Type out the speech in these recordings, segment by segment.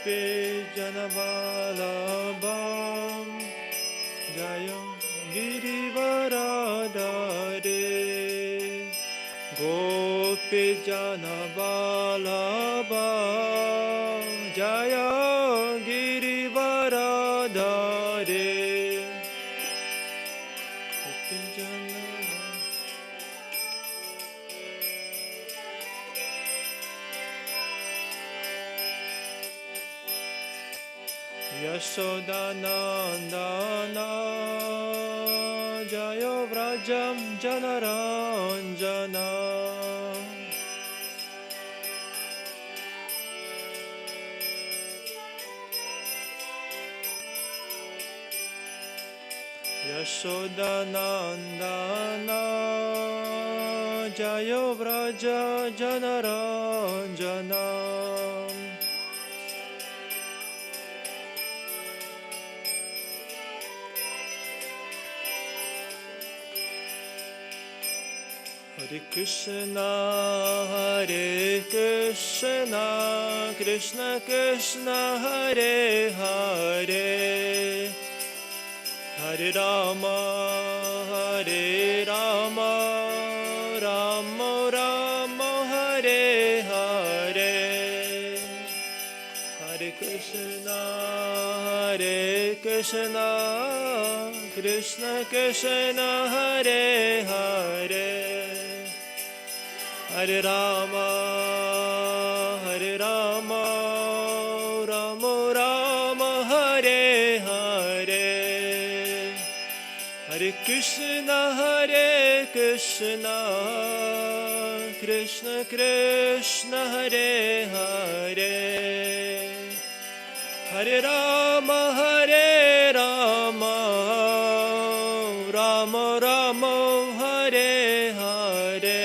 Gopi Janavalabham Jaya Girivaradhare Gopi Janavalabham Jaya Girivaradhare Gopi Yashodanandana Jayo Vrajam Janaranjana Yashodanandana Jayo Vraja Janaranjana Hare Krishna, Krishna Krishna, Hare Hare, Hare Rama, Rama Rama, Hare Hare, Hare Krishna, Krishna Krishna, Hare Hare. Hare Rama, Rama Rama, Hare Hare, Hare Krishna, Krishna Krishna, Hare Hare, Hare Rama, Rama Rama, Hare Hare.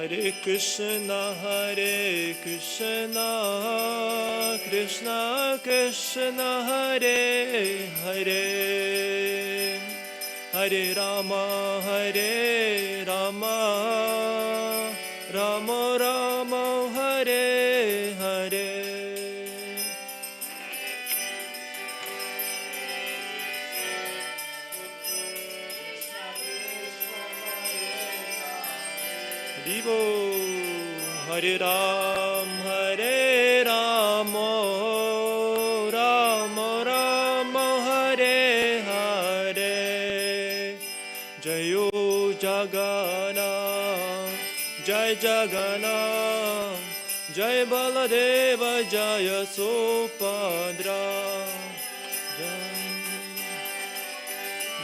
Hare Krishna, Hare Krishna, Krishna Krishna, Hare Hare, Hare Rama, Rama Rama, Hare Hare. Divo Hare Ram, Rama Rama, Hare Hare, Jayo Jagannath, Jai Jagannath, Jai Baladeva, Jaya Subhadra,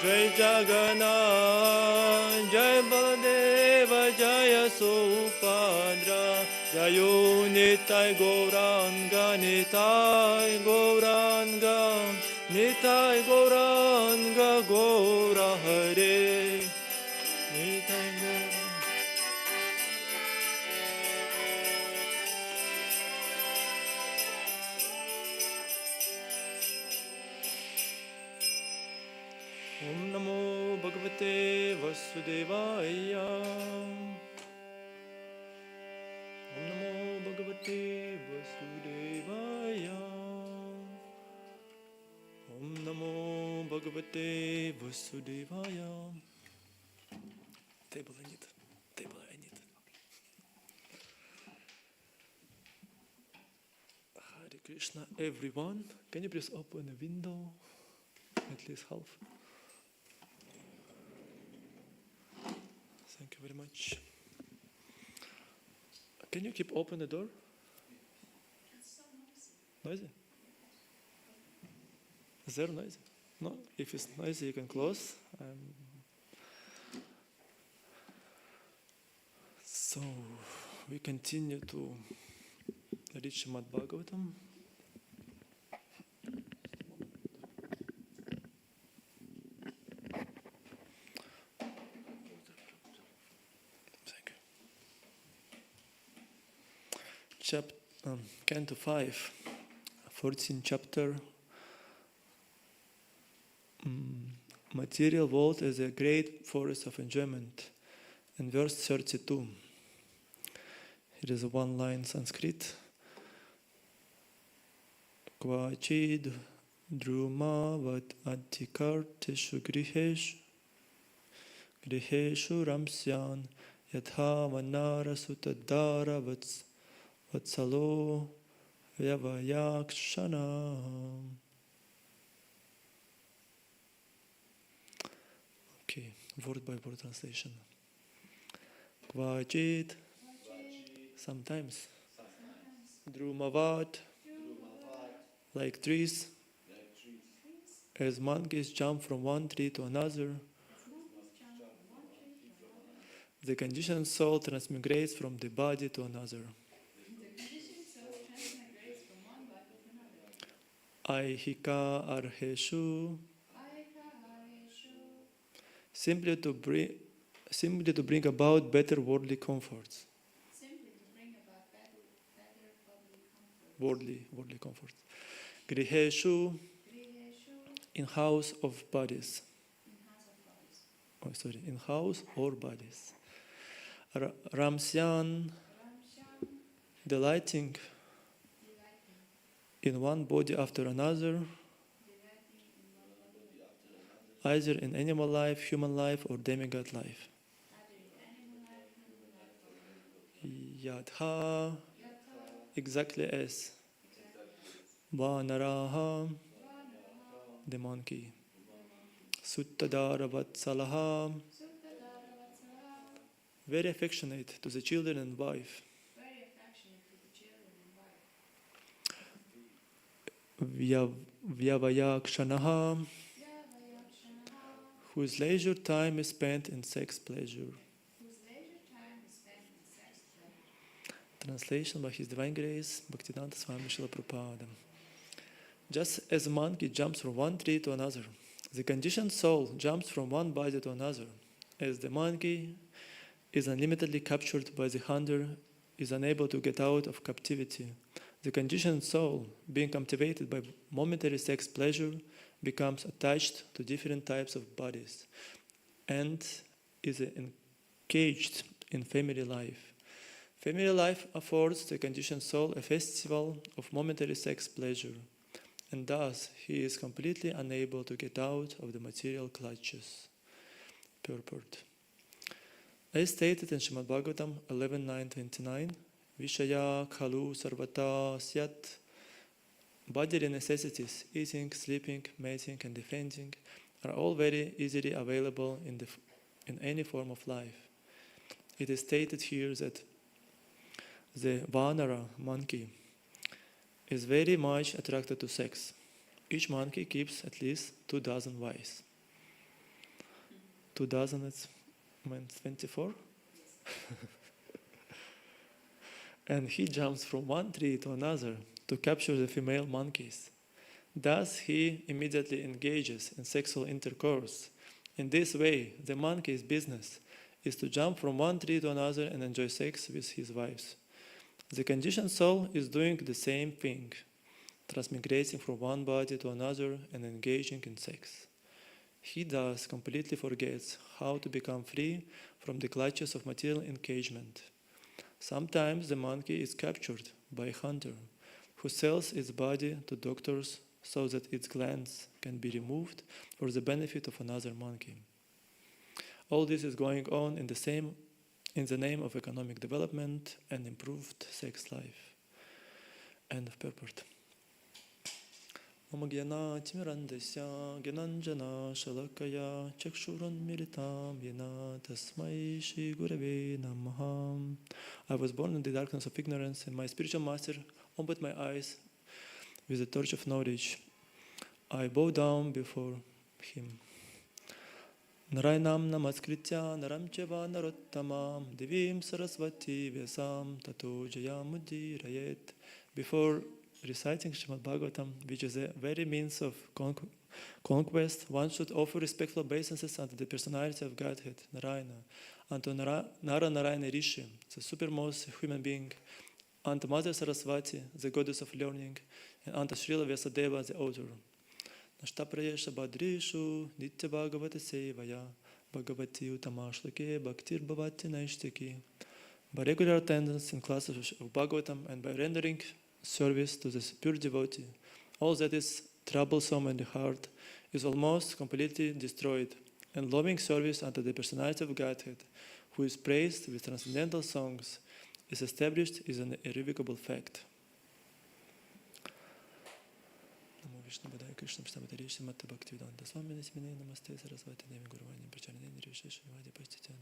Jai Jagannath, Jai Baladeva, Jaya Subhadra, Jayo Nitai Gauranga, Nitai Gauranga, Nitai Gauranga, Gaura Hare, Nitai Gauranga. Om Namo Bhagavate Vasudevaya. Om Namo Bhagavate Vasudevaya. Om Namo Bhagavate Vasudevaya. Table I need. Hare Krishna, everyone. Can you please open a window? At least half. Thank you very much. Can you keep open the door? It's so Noisy? Is there noisy? No? If it's noisy, you can close. So, we continue to read Srimad Bhagavatam. Canto 5, 14th chapter. Material world is a great forest of enjoyment. In verse 32, it is a one line Sanskrit. Kvachid drumavat adhikartishu griheshu ramsyan yatha vanara sutadara vatsalo vyavayakshana. Okay, word by word translation. Kvachid, sometimes. Drumavat, like trees. As monkeys jump from one tree to another, the conditioned soul transmigrates from the body to another. Aihika arheshu, simply to bring about better worldly comforts. Worldly comforts. Griheshu, in house of bodies. In house or bodies. Ramsyan, delighting in one body after another, either in animal life, human life, or demigod life. Yadha, exactly as. Vanaraha, the monkey. Suttadara vatsalaha, very affectionate to the children and wife. Vyavayakshanaha, whose leisure time is spent in sex pleasure. Translation by His Divine Grace, Bhaktivedanta Swami Srila Prabhupada. Just as a monkey jumps from one tree to another, the conditioned soul jumps from one body to another. As the monkey is unlimitedly captured by the hunter, is unable to get out of captivity, the conditioned soul, being captivated by momentary sex pleasure, becomes attached to different types of bodies and is engaged in family life. Family life affords the conditioned soul a festival of momentary sex pleasure, and thus he is completely unable to get out of the material clutches. Purport. As stated in Srimad Bhagavatam 11.9.29, Vishaya khalu sarvata syat, bodily necessities, eating, sleeping, mating, and defending, are all very easily available in any form of life. It is stated here that the Vanara monkey is very much attracted to sex. Each monkey keeps at least 24 wives. 2,000 means 24? And he jumps from one tree to another to capture the female monkeys. Thus he immediately engages in sexual intercourse. In this way, the monkey's business is to jump from one tree to another and enjoy sex with his wives. The conditioned soul is doing the same thing, transmigrating from one body to another and engaging in sex. He thus completely forgets how to become free from the clutches of material engagement. Sometimes the monkey is captured by a hunter who sells its body to doctors so that its glands can be removed for the benefit of another monkey. All this is going on in the name of economic development and improved sex life. End of purport. Om Gyana Timirandasya Gyananjana Shalakaya Chakshurun Militam Yena Tasmai Shri Gurave Namaha. I was born in the darkness of ignorance, and my spiritual master opened my eyes with the torch of knowledge. I bow down before him. Narayanam namaskritya naram cheva narottamam divim sarasvati vyasam tato jayamuddirayet. Before reciting Srimad Bhagavatam, which is a very means of conquest, one should offer respectful obeisances unto the personality of Godhead, Narayana, unto Nara Narayana Rishi, the supermost human being Anta Mother Saraswati, the goddess of learning, and Anta Srila Vyasadeva, the author. Nashta Prayesha Badrishu, Nitya Bhagavata Sevaya, Bhagavati Utamashlake, Bhaktir Bhavati Naishtaki. By regular attendance in classes of Bhagavatam and by rendering service to the pure devotee, all that is troublesome in the heart is almost completely destroyed, and loving service unto the personality of Godhead, who is praised with transcendental songs, is established as an irrevocable fact. Namo Vishnu Padaya Krishna Prasthapatarishi Matta Bhaktivedanta Swami Nismine Namaste Saraswati Devi Guruvani Pracharine Nirishesha Vadi Pastitya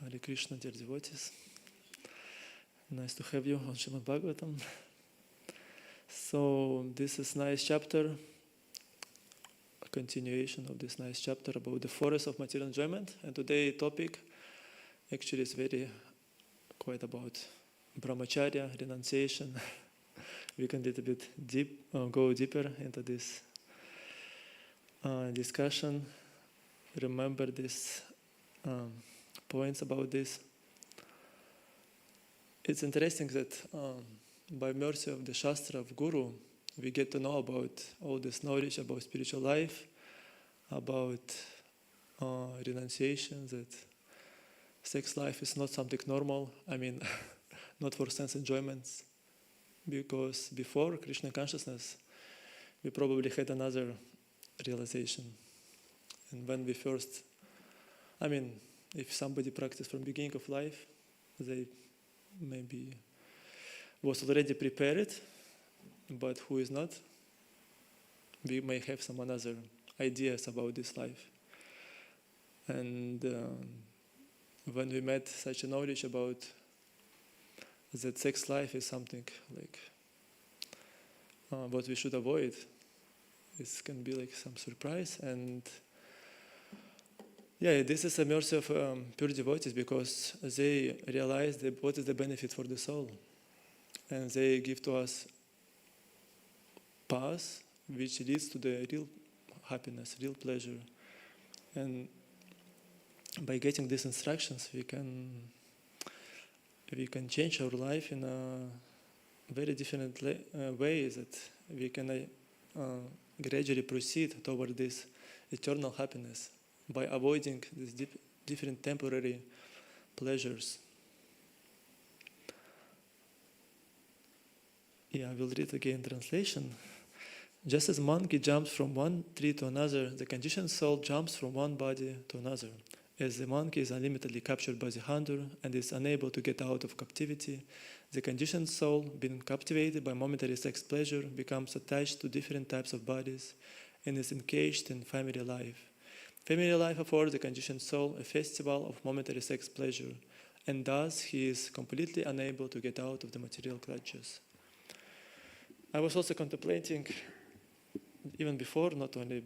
Hare Krishna, dear devotees. Nice to have you on Srimad Bhagavatam. So this is nice chapter, a continuation of this nice chapter about the forest of material enjoyment. And today's topic actually is quite about Brahmacarya, Renunciation. We can go deeper into this discussion. Remember these points about this. It's interesting that by mercy of the Shastra of Guru, we get to know about all this knowledge about spiritual life, about renunciation, that sex life is not something normal. I mean, not for sense enjoyments. Because before Krishna consciousness, we probably had another realization. And when we first, if somebody practiced from beginning of life, they maybe was already prepared, but who is not, we may have some other ideas about this life. And when we met such a knowledge about that sex life is something like what we should avoid, it can be like some surprise. And this is a mercy of pure devotees, because they realize what is the benefit for the soul. And they give to us path which leads to the real happiness, real pleasure. And by getting these instructions, we can change our life in a very different way, that we can gradually proceed toward this eternal happiness by avoiding these different temporary pleasures. I will read again translation. Just as monkey jumps from one tree to another, the conditioned soul jumps from one body to another. As the monkey is unlimitedly captured by the hunter and is unable to get out of captivity, the conditioned soul, being captivated by momentary sex pleasure, becomes attached to different types of bodies and is engaged in family life. Family life affords the conditioned soul a festival of momentary sex pleasure, and thus he is completely unable to get out of the material clutches. I was also contemplating, even before, not only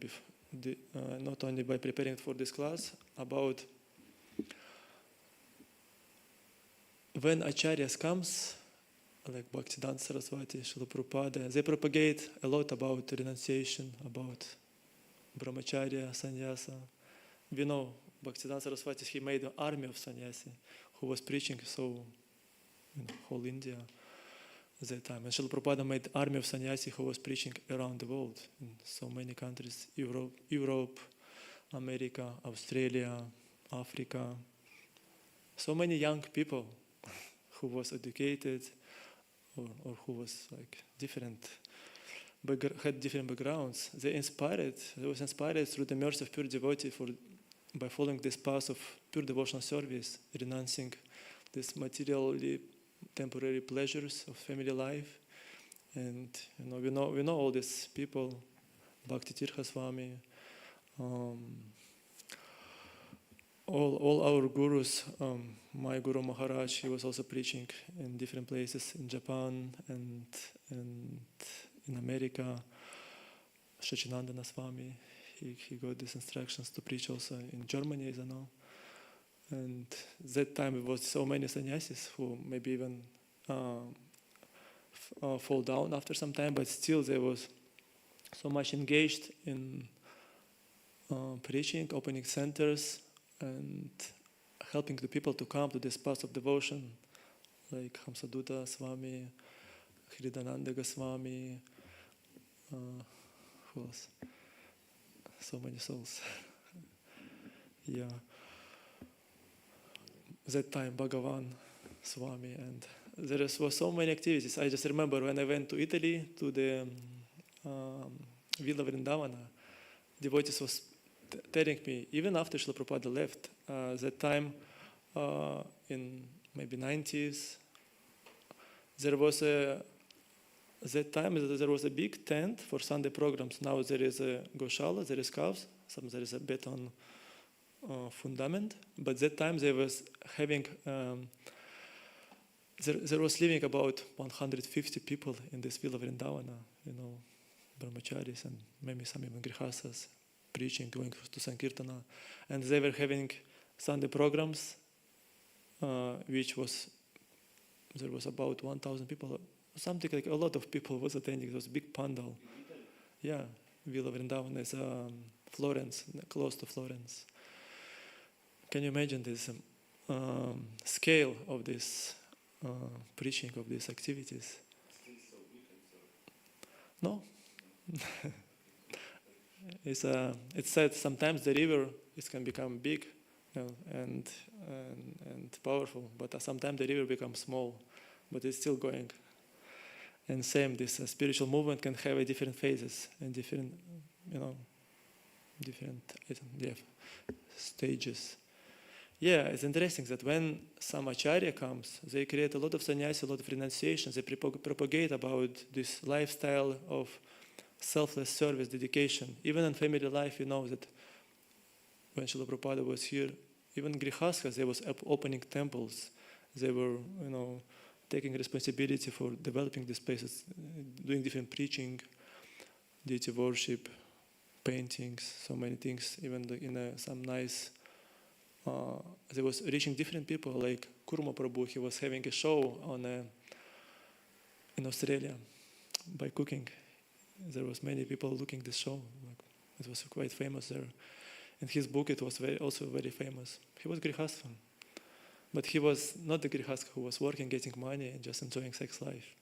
by preparing for this class, about when acharyas comes, like Bhaktivedanta Saraswati, Srila Prabhupada, they propagate a lot about renunciation, about Brahmacarya, sannyasa. We know Bhaktivedanta Saraswati, he made an army of sannyasi who was preaching in whole India at that time. And Srila Prabhupada made an army of sannyasi who was preaching around the world in so many countries, Europe, America, Australia, Africa. So many young people who was educated or who was like had different backgrounds. They was inspired through the mercy of pure devotee by following this path of pure devotional service, renouncing these materially temporary pleasures of family life. And we know all these people, Bhakti Tirtha Swami, all our gurus, my Guru Maharaj, he was also preaching in different places in Japan and in America. Shachinandana Swami, he got these instructions to preach also in Germany, as I know. And that time it was so many sannyasis who maybe even fall down after some time, but still they was so much engaged in preaching, opening centers, and helping the people to come to this path of devotion, like Hamsadutta Swami, Hridananda Goswami, who else? So many souls. Yeah. That time Bhagavan Swami, and there was so many activities. I just remember when I went to Italy to the Villa Vrindavana, devotees was telling me, even after Srila Prabhupada left, that time in maybe 90s, there was a big tent for Sunday programs. Now there is a Goshala, there is cows, there is a beton fundament. But that time there was having, there was living about 150 people in this Villa Vrindavana, Brahmacharis and maybe some even Grihasas, preaching, going to Sankirtana. And they were having Sunday programs, there was about 1,000 people, something like a lot of people was attending. It was a big pandal. Yeah, Villa Vrindavana is Florence, close to Florence. Can you imagine this scale of this preaching, of these activities? No. It's said sometimes the river can become big and powerful, but sometimes the river becomes small, but it's still going. And same, this spiritual movement can have different phases and different stages. Yeah, it's interesting that when some acharya comes, they create a lot of sannyasi, a lot of renunciation. They propagate about this lifestyle of selfless service, dedication. Even in family life, that when Srila Prabhupada was here, even Grihasthas, they was opening temples. They were, taking responsibility for developing these places, doing different preaching, deity worship, paintings, so many things. Even in some nice, they was reaching different people. Like Kurma Prabhu, he was having a show in Australia by cooking. There was many people looking this show. It was quite famous there. And his book, it was also very famous. He was Grihastha. But he was not the Grihastha who was working, getting money, and just enjoying sex life.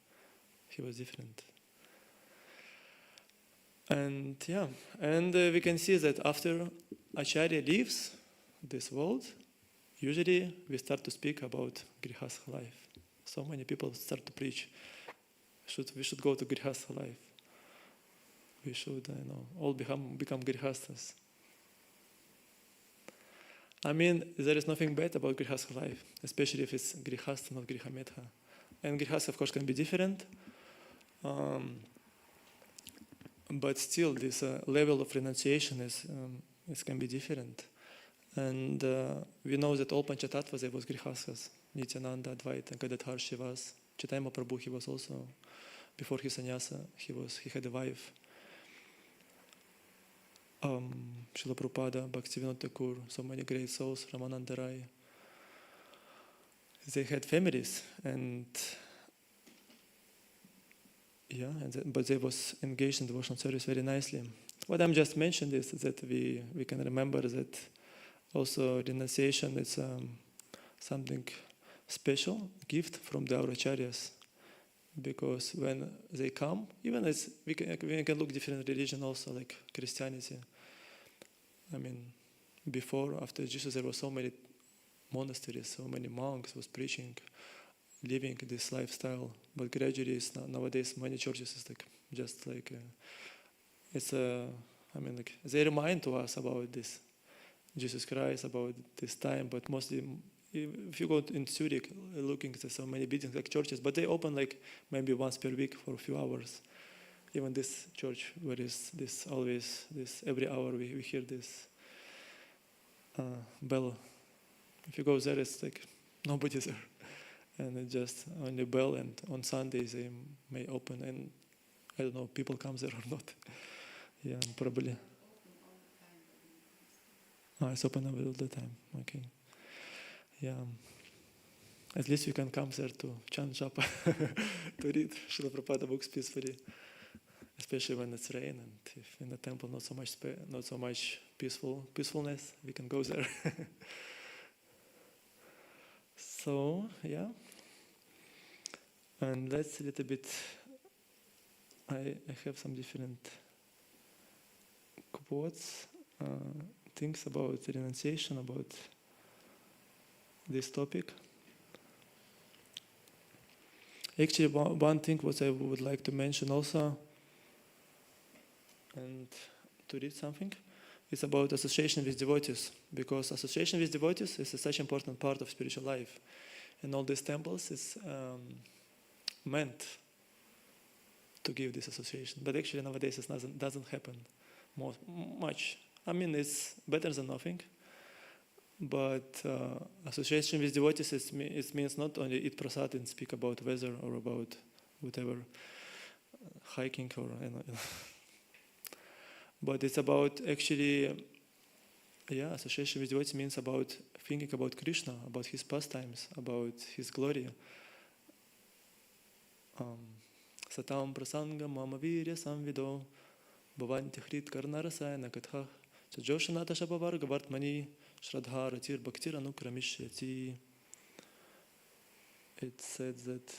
He was different. And we can see that after Acharya leaves this world, usually we start to speak about Grihastha life. So many people start to preach. We should go to Grihastha life. We should, all become Grihasthas. I mean, there is nothing bad about Grihastha life, especially if it's Grihastha, not Grihametha. And Grihastha, of course, can be different. But still, this level of renunciation can be different. And we know that all Panchatattvas, there was Grihasthas. Nityananda, Advaita, Gadadhar, Shivas. Chaitanya Prabhu, he was also, before his sannyasa, he had a wife. Srila Prabhupada, Bhaktivinoda Thakur, so many great souls, Ramananda Rai. They had families, but they was engaged in devotional service very nicely. What I'm just mentioned is that we can remember that also renunciation is something special, gift from the acharyas. Because when they come, even as we can look different religion also, like Christianity. I mean, before, after Jesus, there were so many monasteries, so many monks was preaching, living this lifestyle. But gradually, nowadays, many churches is they remind to us about this, Jesus Christ, about this time. But mostly, if you go in Zurich, looking at so many buildings like churches, but they open maybe once per week for a few hours. Even this church, where is this always, every hour we hear this bell. If you go there, it's nobody's there. And it's just only bell, and on Sundays they may open, and I don't know, people come there or not. Yeah, probably. It's open all the time, okay. Yeah. At least you can come there to chant japa, to read Srila Prabhupada books peacefully. especially when it's rain and if in the temple not so much peacefulness, we can go there. So yeah, and let's a little bit. I have some different quotes, things about renunciation, about this topic. Actually, one thing what I would like to mention also, and to read something, is about association with devotees, because association with devotees is such an important part of spiritual life. And all these temples is meant to give this association. But actually nowadays it doesn't happen much. I mean, it's better than nothing. But association with devotees it means not only eat prasad and speak about weather or about whatever, hiking or but it's about actually, association with devotees means about thinking about Krishna, about his pastimes, about his glory. Satam prasanga mama virya samvido bhavanti hrit karna rasayana katha sajoshanata shapavarga vartmani shraddha ratir bhaktir anukramishya. It said that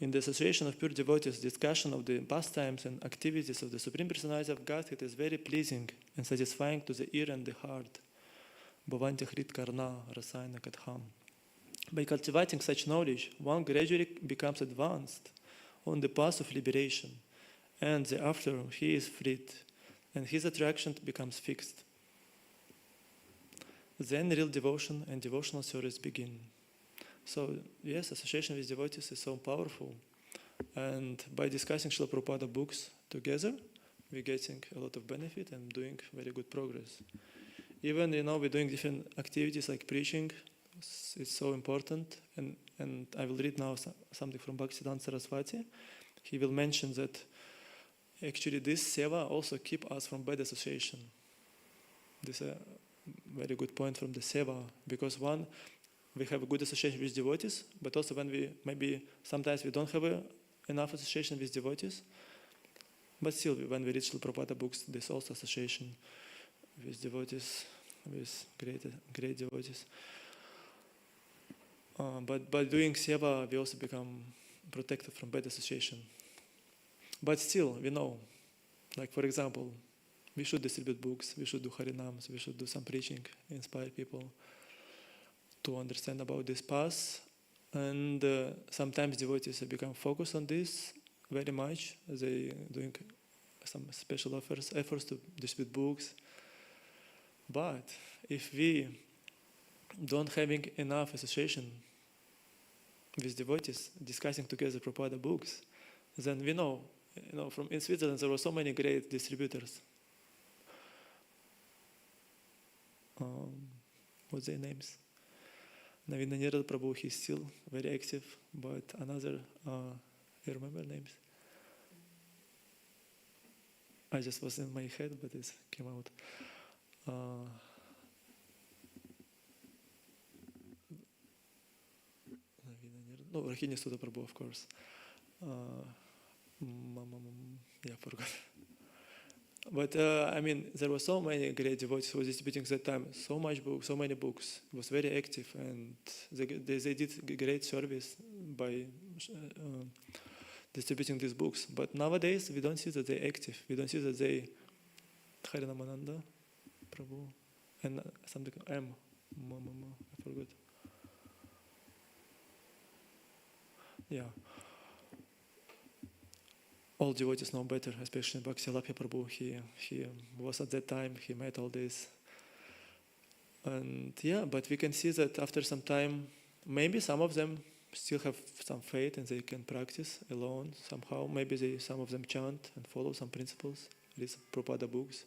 in the association of pure devotees, discussion of the pastimes and activities of the Supreme Personality of Godhead is very pleasing and satisfying to the ear and the heart. Bhavanti hrit karna rasayana katham. By cultivating such knowledge, one gradually becomes advanced on the path of liberation, and thereafter he is freed, and his attraction becomes fixed. Then real devotion and devotional service begin. So, yes, association with devotees is so powerful, and by discussing Srila Prabhupada books together, we're getting a lot of benefit and doing very good progress. Even, we're doing different activities like preaching. It's so important, and I will read now something from Bhaktisiddhanta Saraswati. He will mention that actually this seva also keep us from bad association. This is a very good point from the seva, because one, we have a good association with devotees, but also when we sometimes we don't have enough association with devotees, but still when we read Srila Prabhupada books, there's also association with devotees, with great devotees. But by doing seva, we also become protected from bad association. But still, we know, like for example, we should distribute books, we should do harinams, we should do some preaching, inspire people to understand about this path. And sometimes devotees become focused on this very much. They doing some special efforts to distribute books. But if we don't having enough association with devotees discussing together Prabhupada books, then we know, from in Switzerland there were so many great distributors. What's their names? Navinanirad Prabhu, he's still very active, but another, I remember names. I just was in my head, but it came out. No, Rahini Sudha Prabhu, of course. Yeah, forgot. But I mean, there were so many great devotees who were distributing that time. So many books. It was very active, and they did great service by distributing these books. But nowadays, we don't see that they're active. We don't see that they Harinamananda Prabhu and something I forgot. Yeah. All devotees know better, especially Bhakti Lapya Prabhu. He was at that time, he made all this. And yeah, but we can see that after some time, maybe some of them still have some faith and they can practice alone somehow. Maybe some of them chant and follow some principles, read some Prabhupada books.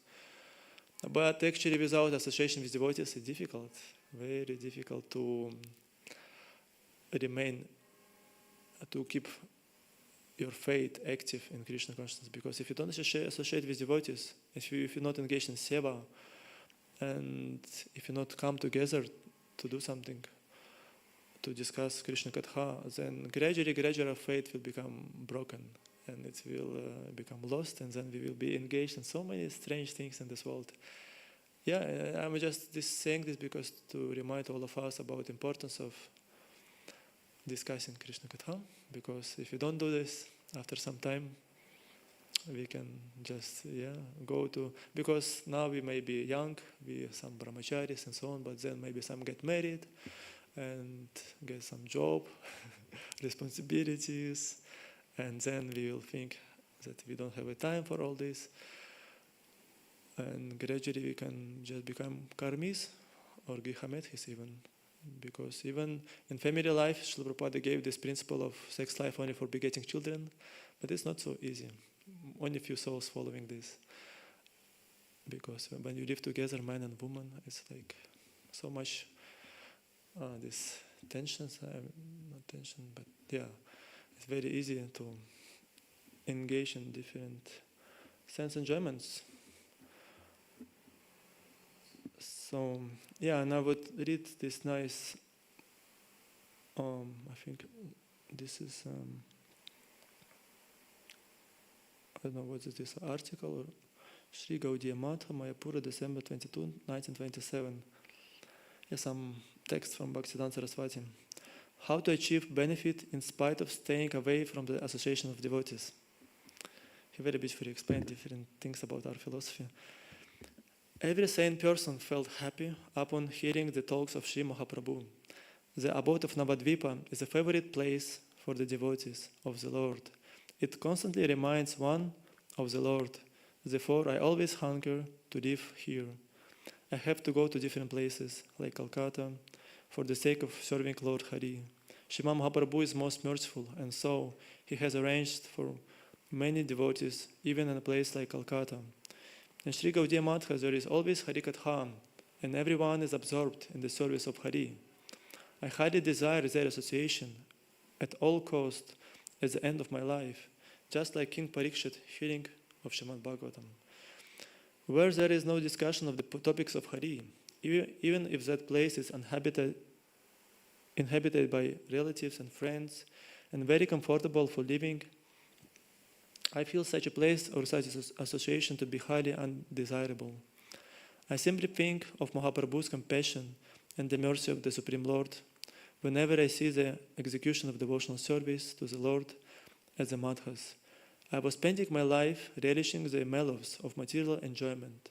But actually without association with devotees, it's difficult, very difficult to remain, to keep your faith active in Krishna consciousness. Because if you don't associate with devotees, if you're not engaged in seva, and if you not come together to do something, to discuss Krishna Katha, then gradually faith will become broken. and it will become lost, and then we will be engaged in so many strange things in this world. Yeah, I'm just saying this because to remind all of us about the importance of discussing Krishna Katha, because if you don't do this, after some time, we can just go to, because now we may be young, we are some brahmacharis and so on, but then maybe some get married and get some job, responsibilities, and then we will think that we don't have a time for all this, and gradually we can just become karmis or grihamedhis even, because even in family life, Srila Prabhupada gave this principle of sex life only for begetting children, but it's not so easy. Only few souls following this, because when you live together, man and woman, it's like so much this tensions, not tension, but yeah, it's very easy to engage in different sense enjoyments. So yeah, and I would read this nice, I think this is, I don't know what is this article, or Sri Gaudiya Matha, Mayapura, December 22, 1927. Yes, some text from Bhaktivedanta Saraswati. How to achieve benefit in spite of staying away from the association of devotees. He very beautifully explained different things about our philosophy. Every sane person felt happy upon hearing the talks of Sri Mahaprabhu. The abode of Navadvipa is a favorite place for the devotees of the Lord. It constantly reminds one of the Lord. Therefore, I always hunger to live here. I have to go to different places, like Calcutta, for the sake of serving Lord Hari. Srimad Mahaprabhu is most merciful, and so he has arranged for many devotees, even in a place like Calcutta. In Sri Gaudiya Matha, there is always Hari Katha, and everyone is absorbed in the service of Hari. I highly desire their association at all cost at the end of my life, just like King Parikshit hearing of Srimad Bhagavatam, where there is no discussion of the topics of Hari, even if that place is inhabited by relatives and friends, and very comfortable for living. I feel such a place or such association to be highly undesirable. I simply think of Mahaprabhu's compassion and the mercy of the Supreme Lord whenever I see the execution of devotional service to the Lord at the madhas. I was spending my life relishing the mellows of material enjoyment,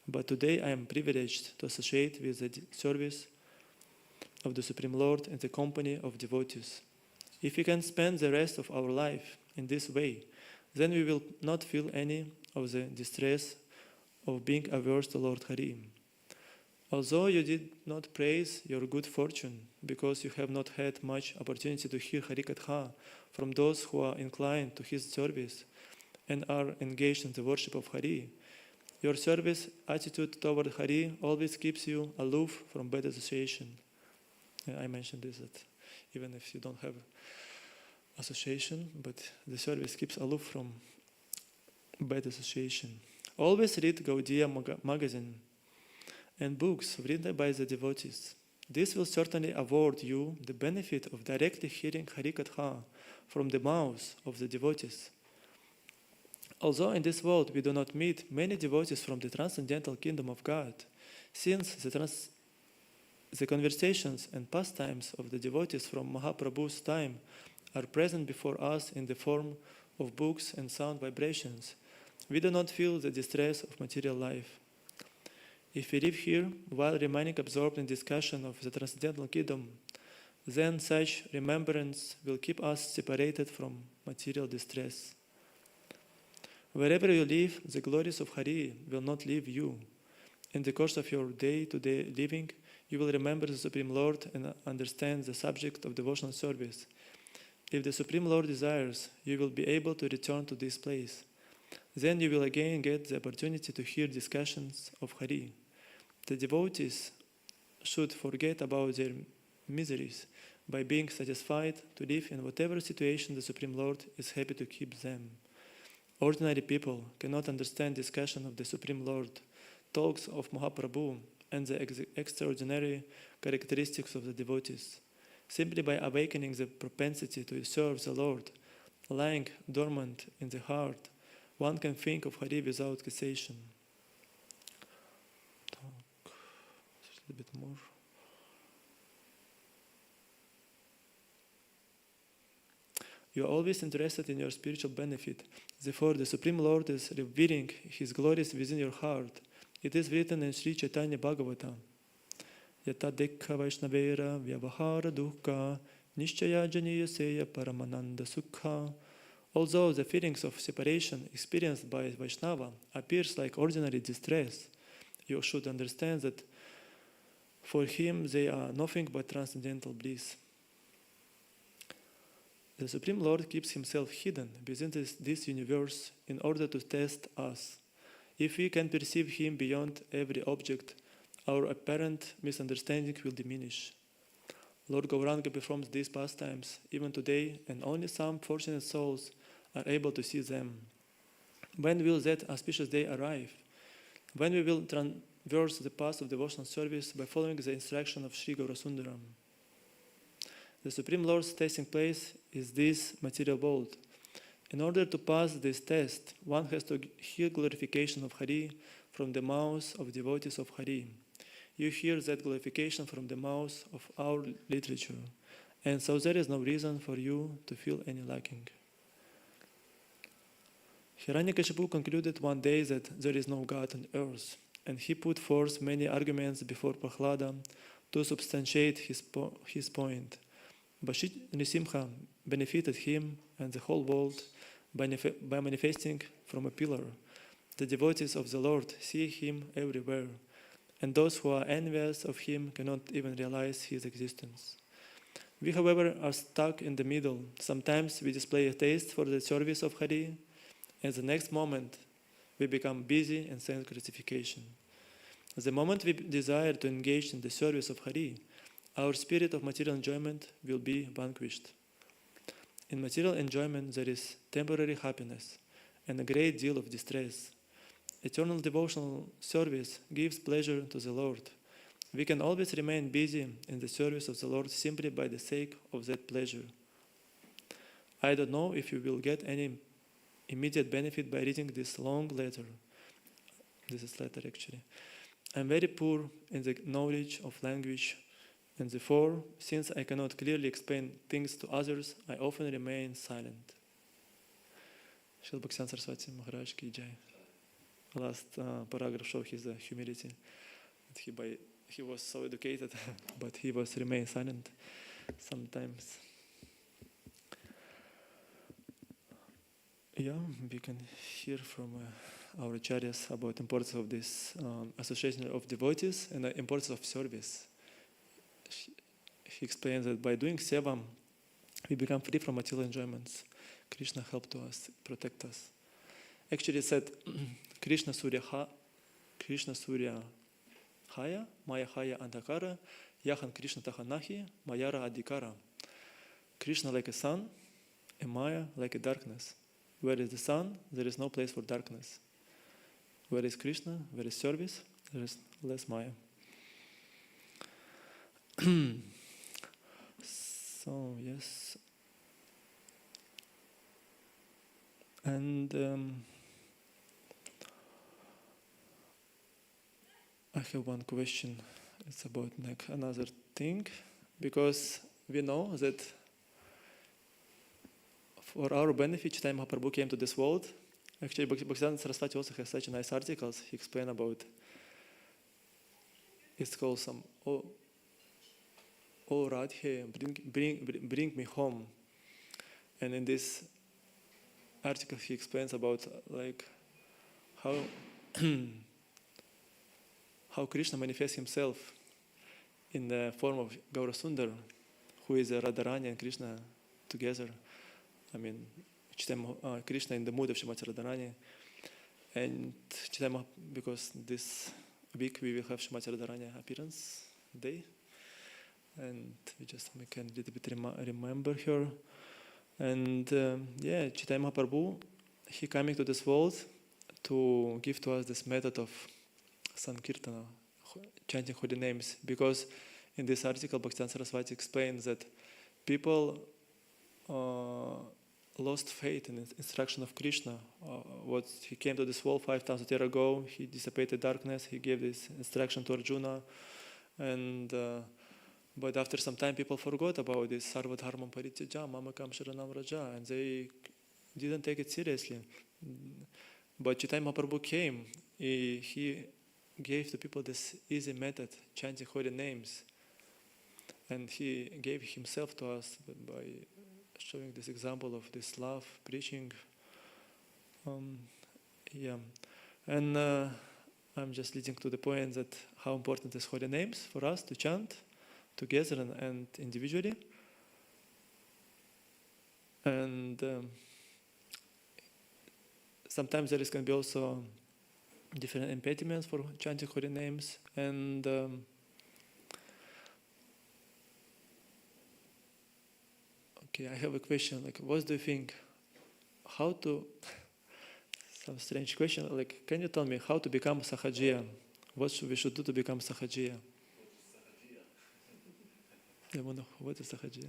but today I am privileged to associate with the service of the Supreme Lord in the company of devotees. If we can spend the rest of our life in this way, then we will not feel any of the distress of being averse to Lord Hari. Although you did not praise your good fortune because you have not had much opportunity to hear Hari Katha from those who are inclined to his service and are engaged in the worship of Hari, your service attitude toward Hari always keeps you aloof from bad association. I mentioned this, that even if you don't have association, but the service keeps aloof from bad association. Always read Gaudiya magazine and books written by the devotees. This will certainly afford you the benefit of directly hearing Hari Katha from the mouths of the devotees. Although in this world we do not meet many devotees from the transcendental kingdom of God, since the conversations and pastimes of the devotees from Mahaprabhu's time are present before us in the form of books and sound vibrations, we do not feel the distress of material life. If we live here while remaining absorbed in discussion of the transcendental kingdom, then such remembrance will keep us separated from material distress. Wherever you live, the glories of Hari will not leave you. In the course of your day-to-day living, you will remember the Supreme Lord and understand the subject of devotional service. If the Supreme Lord desires, you will be able to return to this place. Then you will again get the opportunity to hear discussions of Hari. The devotees should forget about their miseries by being satisfied to live in whatever situation the Supreme Lord is happy to keep them. Ordinary people cannot understand discussion of the Supreme Lord, talks of Mahaprabhu, and the extraordinary characteristics of the devotees. Simply by awakening the propensity to serve the Lord lying dormant in the heart, one can think of Hari without cessation. Так, a little bit more. You are always interested in your spiritual benefit. Therefore, the Supreme Lord is revealing His glories within your heart. It is written in Sri Chaitanya Bhagavata. Yata dekha vaishnavera vyavahara dukkha nishchaya janiyaseya paramananda sukha. Although the feelings of separation experienced by Vaishnava appears like ordinary distress, you should understand that for him they are nothing but transcendental bliss. The Supreme Lord keeps himself hidden within this universe in order to test us. If we can perceive him beyond every object, our apparent misunderstanding will diminish. Lord Gauranga performs these pastimes even today, and only some fortunate souls are able to see them. When will that auspicious day arrive? When we will traverse the path of devotional service by following the instruction of Sri Gaurasundaram. The Supreme Lord's testing place is this material world. In order to pass this test, one has to hear glorification of Hari from the mouths of devotees of Hari. You hear that glorification from the mouths of our literature, and so there is no reason for you to feel any lacking. Hiranyakashipu concluded one day that there is no God on earth, and he put forth many arguments before Prahlada to substantiate his point. But Sri Nrisimha benefited him and the whole world by manifesting from a pillar. The devotees of the Lord see him everywhere, and those who are envious of him cannot even realize his existence. We, however, are stuck in the middle. Sometimes we display a taste for the service of Hari, and the next moment we become busy in sense gratification. The moment we desire to engage in the service of Hari, our spirit of material enjoyment will be vanquished. In material enjoyment there is temporary happiness and a great deal of distress. Eternal devotional service gives pleasure to the Lord. We can always remain busy in the service of the Lord simply by the sake of that pleasure. I don't know if you will get any immediate benefit by reading this long letter. This is letter actually. I'm very poor in the knowledge of language, and therefore, since I cannot clearly explain things to others, I often remain silent. Srila Bhaktivedanta Saraswati Maharaj ki jai. Last paragraph shows his humility. He was so educated, but he was remain silent sometimes. Yeah, we can hear from our acharyas about the importance of this association of devotees and the importance of service. He explains that by doing seva, we become free from material enjoyments. Krishna helped to us, protect us. Actually, it said Krishna Surya Haya, Maya Haya Andhakara, Yahan Krishna Tahanahi, Mayara Adhikara. Krishna like a sun, and Maya like a darkness. Where is the sun, there is no place for darkness. Where is Krishna, where is service, there is less Maya. So, yes. And I have one question. It's about another thing, because we know that for our benefit, Chaitanya Mahaprabhu came to this world. Actually, Bhaktivedanta Saraswati also has such nice articles. He explained about. It's called some. Oh Radhe, bring me home. And in this article, he explains about like how how Krishna manifests himself in the form of Gaurasundar, who is a Radharani and Krishna together. I mean, Krishna in the mood of Srimati Radharani. And Chaitanya, because this week we will have Srimati Radharani appearance day. And we can a little bit remember her. And Chaitanya Mahaprabhu, he coming to this world to give to us this method of Sankirtana, chanting holy names. Because in this article, Bhaktivedanta Saraswati explains that people lost faith in the instruction of Krishna. What he came to this world 5,000 years ago, he dissipated darkness, he gave this instruction to Arjuna, and but after some time people forgot about this Sarvadharmam Parityaja, Mamakam Sharanam Raja, and they didn't take it seriously. But Chaitanya Mahaprabhu came, he gave to people this easy method, chanting holy names, and he gave himself to us by showing this example of this love, preaching. And I'm just leading to the point that how important is holy names for us to chant together and individually. And sometimes there can be also different impediments for chanting holy names. And okay, I have a question. Like, what do you think? How to? Some strange question. Like, can you tell me how to become sahajiya? What we should do to become sahajiya? I want to know what is sahajiya.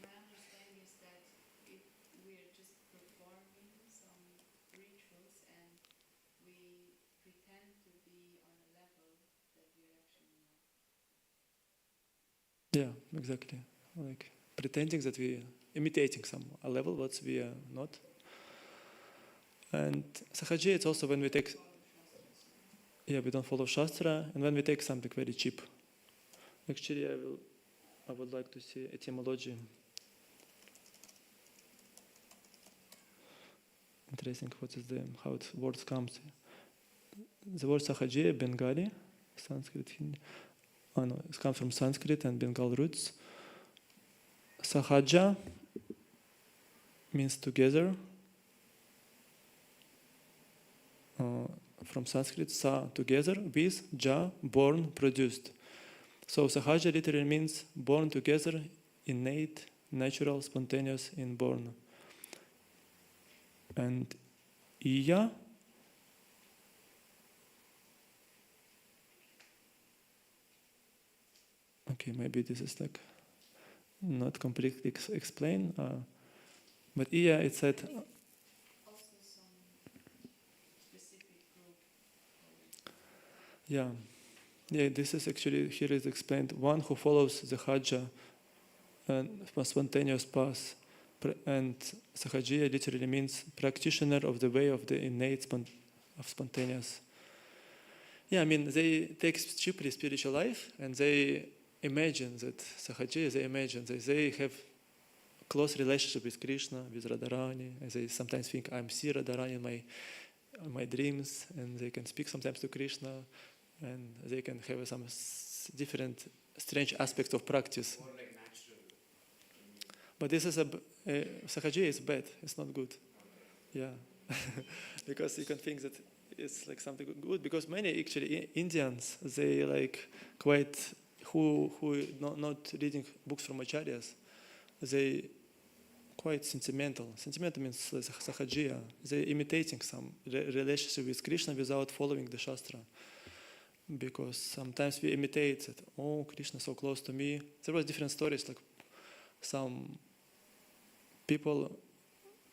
My understanding is that we're just performing some rituals and we pretend to be on a level that we're actually not. Yeah, exactly. Like pretending that we imitating a level what we are not. And sahajiya, it's also when we take. Yeah, we don't follow Shastra, and when we take something very cheap. Actually, I would like to see etymology. Interesting, how the word comes. The word sahajiya, Bengali, Sanskrit, Hindi. Oh no, it comes from Sanskrit and Bengal roots. Sahaja means together. From Sanskrit, sa, together, with, ja, born, produced. So sahaja literally means born together, innate, natural, spontaneous, inborn. And iya, okay, maybe this is like not completely explained, but iya, it said. Also some specific group. Yeah, this is actually, here is explained, one who follows the Hajja and spontaneous path. And Sahajiya literally means practitioner of the way of the innate of spontaneous. Yeah, I mean, they take cheaply spiritual life and they imagine that Sahajiya, they imagine that they have close relationship with Krishna, with Radharani, and they sometimes think, I'm see Radharani in my dreams, and they can speak sometimes to Krishna, and they can have some different strange aspects of practice. More like natural. But this is Sahajiya is bad, it's not good. Yeah, because you can think that it's like something good, because many actually Indians, they like quite, who not reading books from acharyas, they quite sentimental. Sentimental means sahajiya. They imitating some relationship with Krishna without following the Shastra. Because sometimes we imitate that, oh, Krishna is so close to me. There was different stories, like some people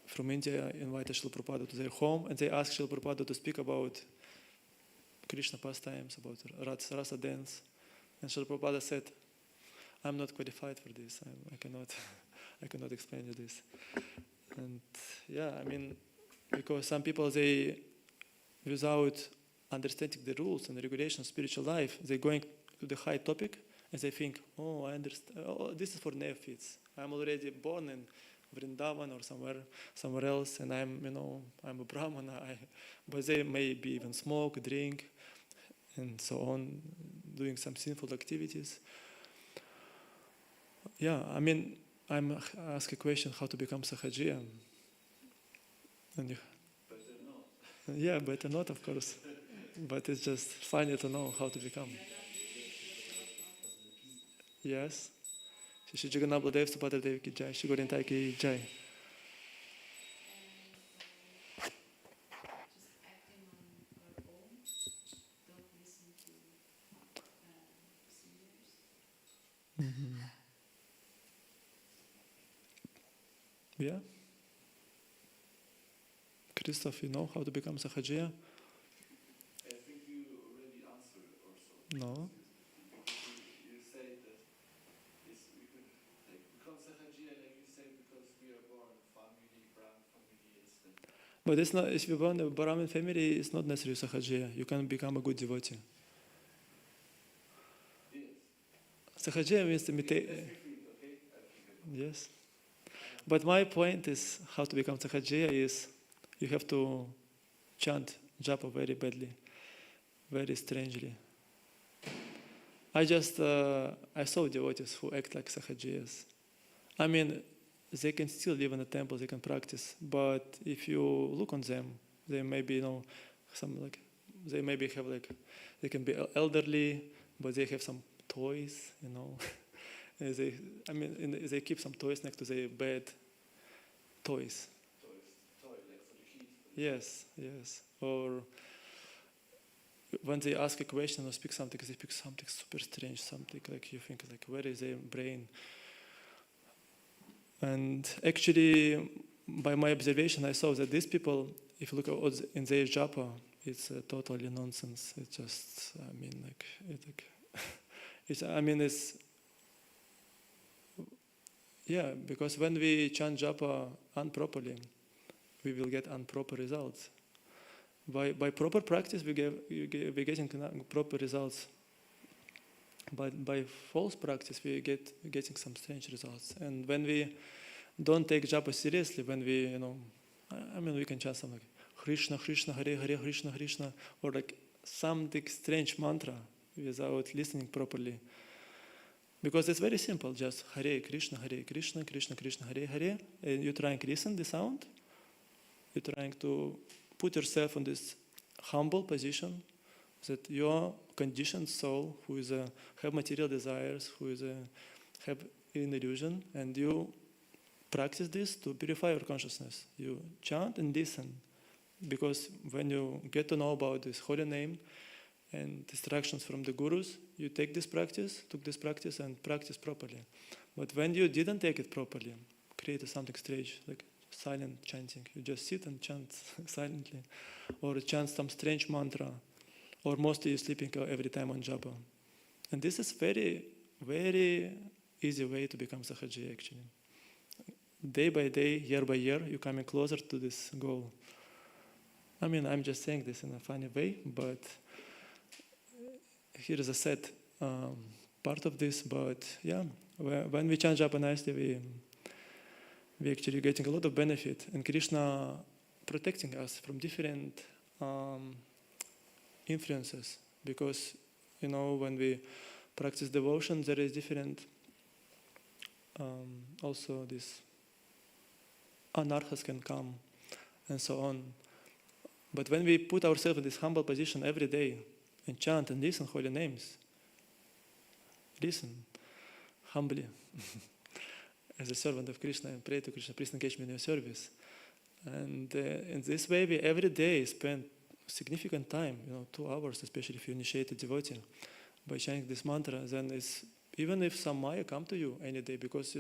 from India invited Srila Prabhupada to their home, and they asked Srila Prabhupada to speak about Krishna pastimes, about rasa dance. And Srila Prabhupada said, I'm not qualified for this. I cannot explain you this. And yeah, I mean, because some people, they, without understanding the rules and the regulations of spiritual life, they're going to the high topic and they think, oh, I understand. Oh, this is for neophytes. I'm already born in Vrindavan or somewhere else, and I'm a Brahmana. But they maybe even smoke, drink, and so on, doing some sinful activities. Yeah, I mean, I'm asked a question how to become sahajiya. And Better not. yeah, better not, of course. But it's just funny to know how to become. Yes. Shri Jagannath Baladev Subhadra Dev ki jai. Shri Gorintai ki jai. Just acting on our own, don't listen to seniors. Yeah? Christoph, you know how to become Sahajiya? I think you already answered also. No. You said that we could become Sahajiya, like you said, because we are born family, Brahman family, yes. But it's not, if you're born in a Brahmin family, it's not necessarily Sahajiya. You can become a good devotee. Yes. Sahajiya means to imitate. Okay? Yes. But my point is how to become Sahajiya is you have to chant japa very badly, very strangely. I saw devotees who act like Sahajiyas. I mean, they can still live in a temple, they can practice, but if you look on them, they maybe, they maybe have they can be elderly, but they have some toys, they keep some toys next to their bed. Toys. Toy, like for the kids. Yes. Or when they ask a question or speak something, they speak something super strange, something like you think where is their brain? And actually, by my observation, I saw that these people, if you look in their japa, it's totally nonsense. It's just, because when we chant japa improperly, we will get improper results. By proper practice, we're getting proper results. But by false practice, we're getting some strange results. And when we don't take japa seriously, when we, we can chant something like Krishna, Krishna, Hare, Hare, Krishna, Krishna, or like something strange mantra without listening properly. Because it's very simple, just Hare Krishna, Krishna, Krishna, Hare, Hare, and you're trying to listen the sound, you're trying to put yourself in this humble position that your conditioned soul, who is have material desires, who is have an illusion, and you practice this to purify your consciousness. You chant and listen, because when you get to know about this holy name and instructions from the gurus, you took this practice and practice properly. But when you didn't take it properly, create something strange, like silent chanting. You just sit and chant silently, or chant some strange mantra, or mostly you're sleeping every time on japa. And this is very, very easy way to become Sahajiya actually. Day by day, year by year, you're coming closer to this goal. I'm just saying this in a funny way, but here is a sad part of this. But yeah, when we chant japa nicely, we actually getting a lot of benefit, and Krishna protecting us from different influences, because when we practice devotion, there is different also this anarchas can come and so on. But when we put ourselves in this humble position every day and chant and listen holy names, listen humbly as a servant of Krishna and pray to Krishna, please engage me in your service. And in this way, we every day spend significant time, 2 hours, especially if you initiate a devotee, by chanting this mantra. Then it's, even if some maya come to you any day, because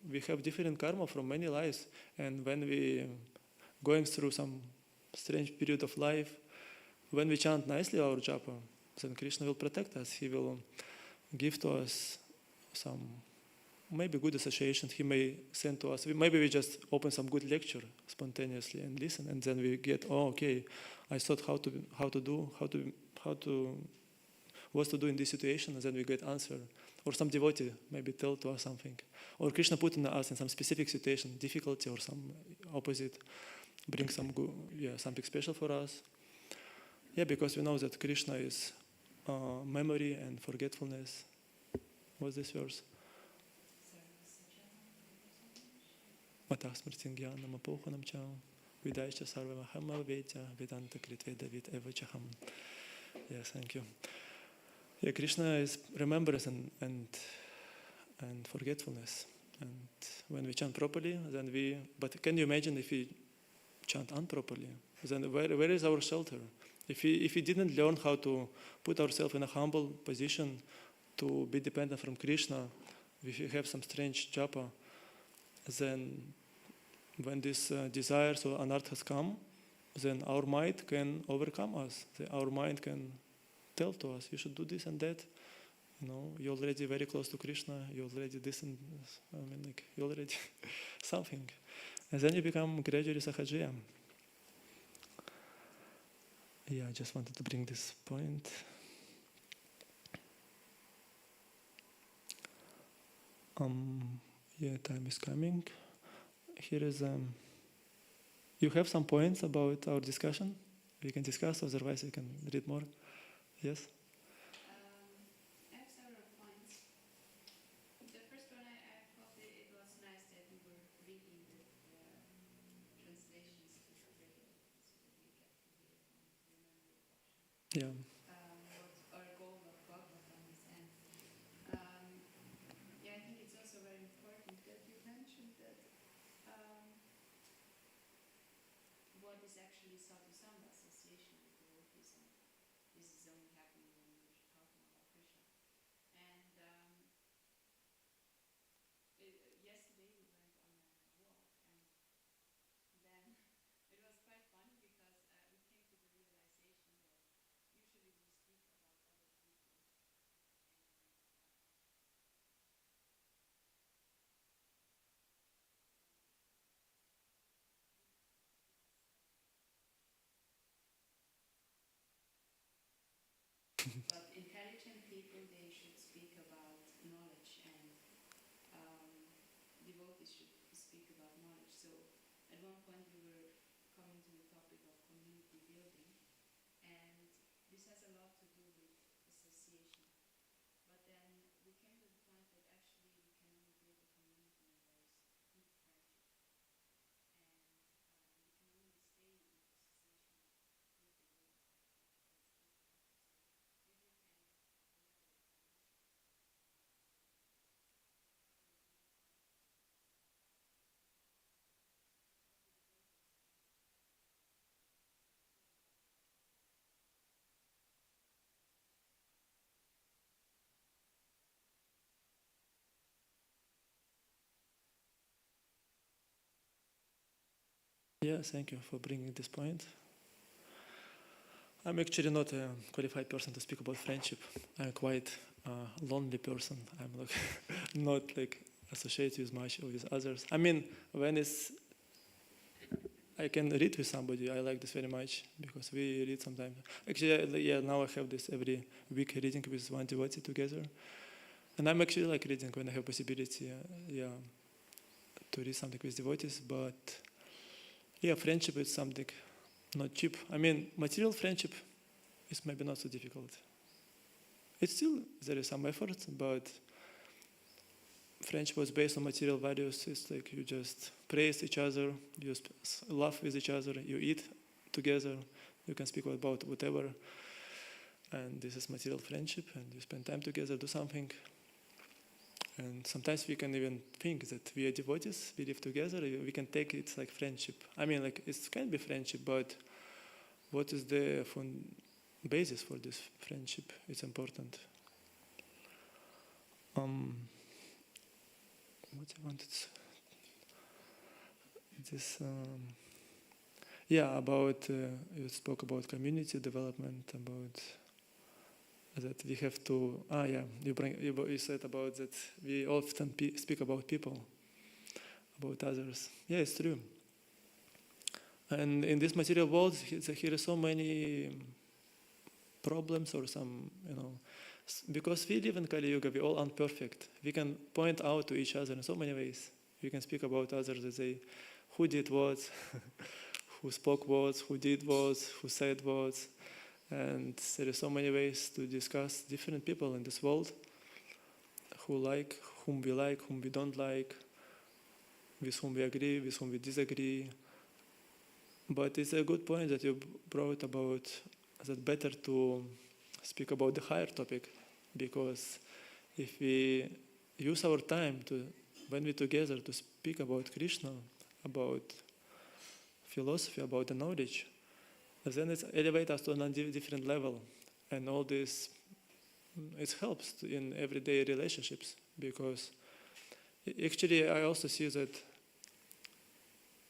we have different karma from many lives, and when we going through some strange period of life, when we chant nicely our japa, then Krishna will protect us. He will give to us some maybe good association. He may send to us. Maybe we just open some good lecture spontaneously and listen, and then we get, okay, I thought what to do in this situation, and then we get answer. Or some devotee maybe tell to us something. Or Krishna put in us in some specific situation, difficulty or some opposite, bring some something special for us. Yeah, because we know that Krishna is memory and forgetfulness. What's this verse? Matah smrtin jnanam apohanam cha vidaischa sarvamaham avedya vedanta kritveda vid evachaham. Yes, thank you. Yeah, Krishna is remembrance and forgetfulness. And when we chant properly, but can you imagine if we chant improperly? Then where is our shelter? If we didn't learn how to put ourselves in a humble position to be dependent from Krishna, if we have some strange japa, then when these desires or anarthas come, then our mind can overcome us. Our mind can tell to us, you should do this and that. You're already very close to Krishna. You're already this and you're already something. And then you become gradually sahajiya. Yeah, I just wanted to bring this point. Time is coming. Here is you have some points about our discussion? We can discuss, otherwise we can read more. Yes? I have several points. The first one, I thought it was nice that we were reading the translations to the radio, so that we get to hear from the memory portion. Yeah. What our goal of Bhagavatam is. And I think it's also very important that you mentioned that what is actually sadhusanga, association with devotees, and this is only happening when we're talking about Krishna. And yesterday we went on a walk, and then it was quite funny because we came to the realization that usually we speak about other people, but intelligent people, they should speak about knowledge, and devotees should speak about knowledge. So at one point we were coming to the topic of community building, and this has a lot to do with association. But then we came to the point that actually we can only build a community when there is good friendship, and we can only stay in association with devotees if there is good friendship. So maybe you can elaborate on this. Yeah, thank you for bringing this point. I'm actually not a qualified person to speak about friendship. I'm quite a lonely person. I'm not associated with much with others. I mean, I can read with somebody, I like this very much because we read sometimes. Actually, now I have this every week reading with one devotee together. And I'm actually reading when I have possibility, to read something with devotees. But friendship is something not cheap. I mean, material friendship is maybe not so difficult. It's still, there is some effort, but friendship was based on material values. It's you just praise each other, you laugh with each other, you eat together, you can speak about whatever. And this is material friendship, and you spend time together, do something. And sometimes we can even think that we are devotees, we live together, we can take it like friendship. I mean, it can be friendship, but what is the basis for this friendship? It's important. What I wanted this, about you spoke about community development, about that we have to. You said about that we often speak about people, about others. Yeah, it's true. And in this material world, here are so many problems or some, because we live in Kali Yuga, we're all imperfect. We can point out to each other in so many ways. We can speak about others and say, who did what, who spoke what, who did what, who said what. And there are so many ways to discuss different people in this world, whom we don't like, with whom we agree, with whom we disagree. But it's a good point that you brought about that better to speak about the higher topic, because if we use our time when we're together to speak about Krishna, about philosophy, about the knowledge, then it elevates us to a different level. And all this, it helps in everyday relationships, because actually I also see that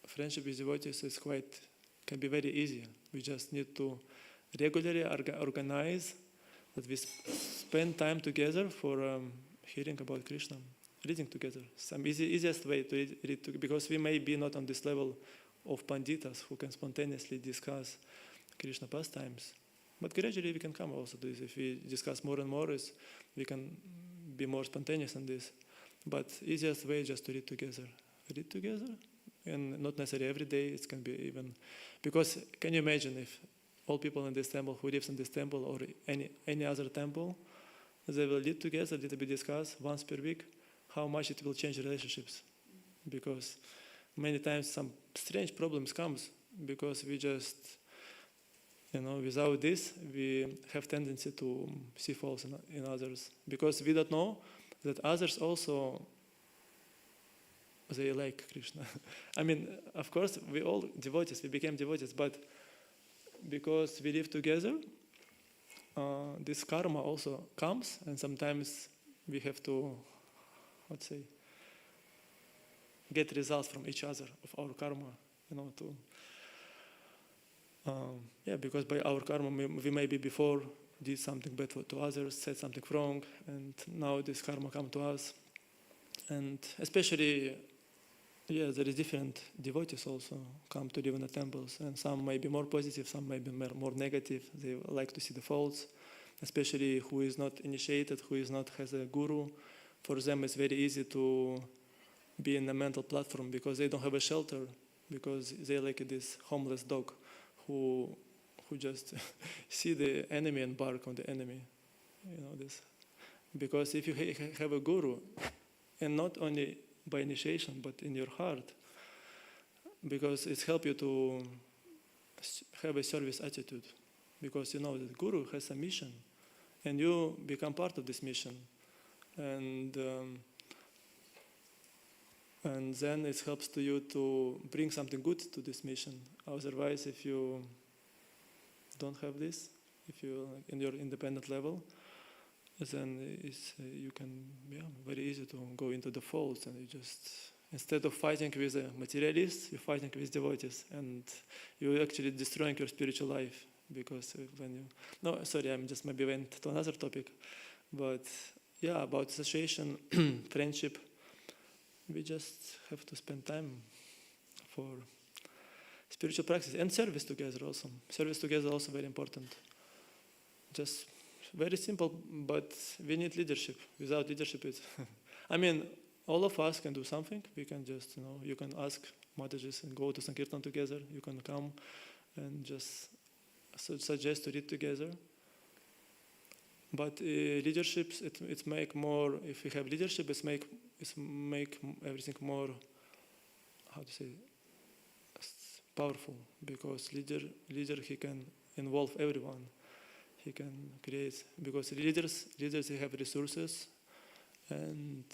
friendship with devotees is can be very easy. We just need to regularly organize that we spend time together for hearing about Krishna, reading together. Some easiest way to read because we may be not on this level of panditas who can spontaneously discuss Krishna pastimes. But gradually we can come also to this. If we discuss more and more, we can be more spontaneous in this. But easiest way is just to read together. Read together, and not necessarily every day. It can be even because can you imagine if all people in this temple who lives in this temple or any other temple, they will live together, little bit discuss once per week, how much it will change relationships. Because many times some strange problems comes because we just, without this, we have tendency to see faults in others. Because we don't know that others also, they like Krishna. I mean, of course, we all devotees, we became devotees, but because we live together, this karma also comes, and sometimes we have to, get results from each other of our karma, because by our karma we maybe before did something bad to others, said something wrong, and now this karma come to us, and especially. Yeah, there is different devotees also come to live in the temples, and some may be more positive, some may be more negative. They like to see the faults, especially who is not initiated, who is not has a guru. For them, it's very easy to be in a mental platform because they don't have a shelter, because they like this homeless dog who just see the enemy and bark on the enemy. This. Because if you have a guru, and not only by initiation, but in your heart, because it helps you to have a service attitude, because that Guru has a mission, and you become part of this mission, and then it helps to you to bring something good to this mission. Otherwise, if you don't have this, if you're in your independent level, then you can very easy to go into the faults, and you just instead of fighting with the materialists, you're fighting with devotees, and you're actually destroying your spiritual life because I'm just maybe went to another topic, but about association, friendship, we just have to spend time for spiritual practice and service together also. Service together also very important. Just very simple, but we need leadership. Without leadership, all of us can do something. We can just, you can ask Mataji's and go to Sankirtan together. You can come and just suggest to read together. But leadership, it's make more. If we have leadership, it's make everything more. Powerful, because leader he can involve everyone. He can create, because leaders they have resources, and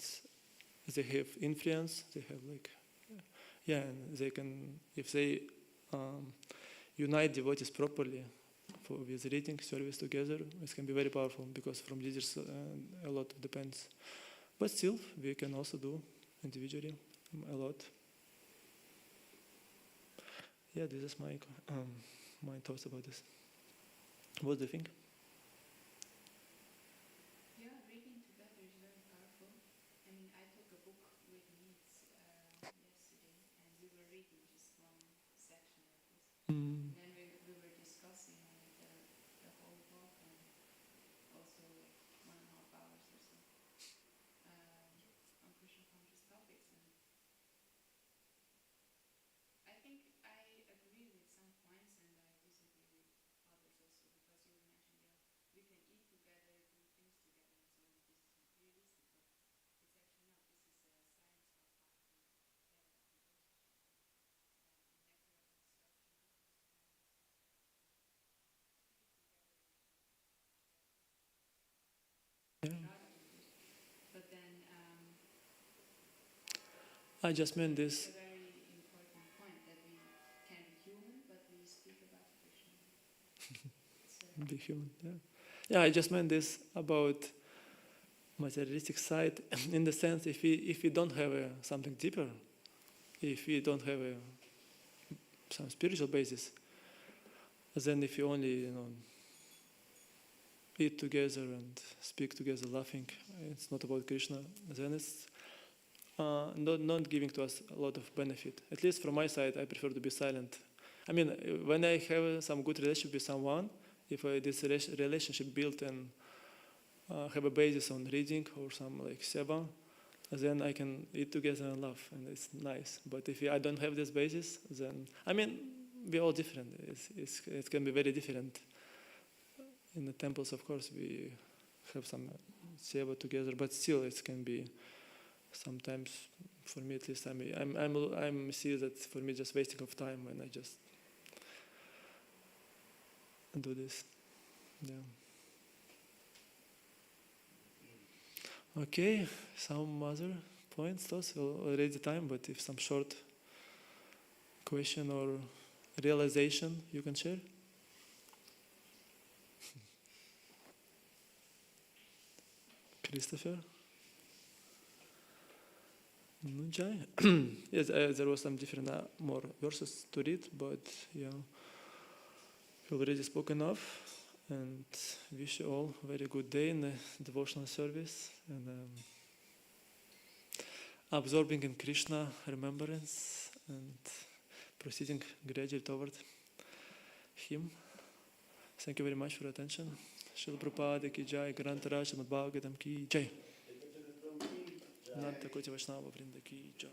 they have influence. They have and they can, if they unite devotees properly with reading service together, it can be very powerful, because from leaders a lot depends. But still, we can also do individually a lot. Yeah, this is my thoughts about this. What do you think? Yeah, reading together is very powerful. I took a book with me yesterday, and we were reading just one section of this. And then we were discussing the whole book, and also 1.5 hours or so on Krishna conscious topics. And I think I agree with some points, and I disagree with others also, because you were mentioning, we can eat together, do things together, and so on. This is materialistic, but it's actually not. This is a science of but then I just meant this. it's a very important point that we can be human, but we speak about Krishna. Be human, yeah. I just meant this about materialistic side in the sense if we don't have something deeper, if we don't have some spiritual basis, then if you only, eat together and speak together laughing, it's not about Krishna, then it's not giving to us a lot of benefit. At least from my side, I prefer to be silent. I mean, when I have some good relationship with someone, if this relationship built and have a basis on reading or some like seva, then I can eat together and laugh, and it's nice. But if I don't have this basis, then, I mean, we're all different. It can be very different. In the temples, of course, we have some seva together, but still it can be sometimes, for me at least, I'm see that for me just wasting of time when I just do this. Yeah. Okay, some other points, thoughts? Already time, but if some short question or realization you can share. Christopher? Jai? Yes, there was some different more verses to read, but yeah, we already spoken of, and wish you all a very good day in the devotional service, and absorbing in Krishna remembrance and proceeding gradually toward Him. Thank you very much for your attention. Srila Prabhupada ki jai, Grantara Srimad Bhagavatam ki jai. Nanda Koti Vaishnava Vrinda ki jai.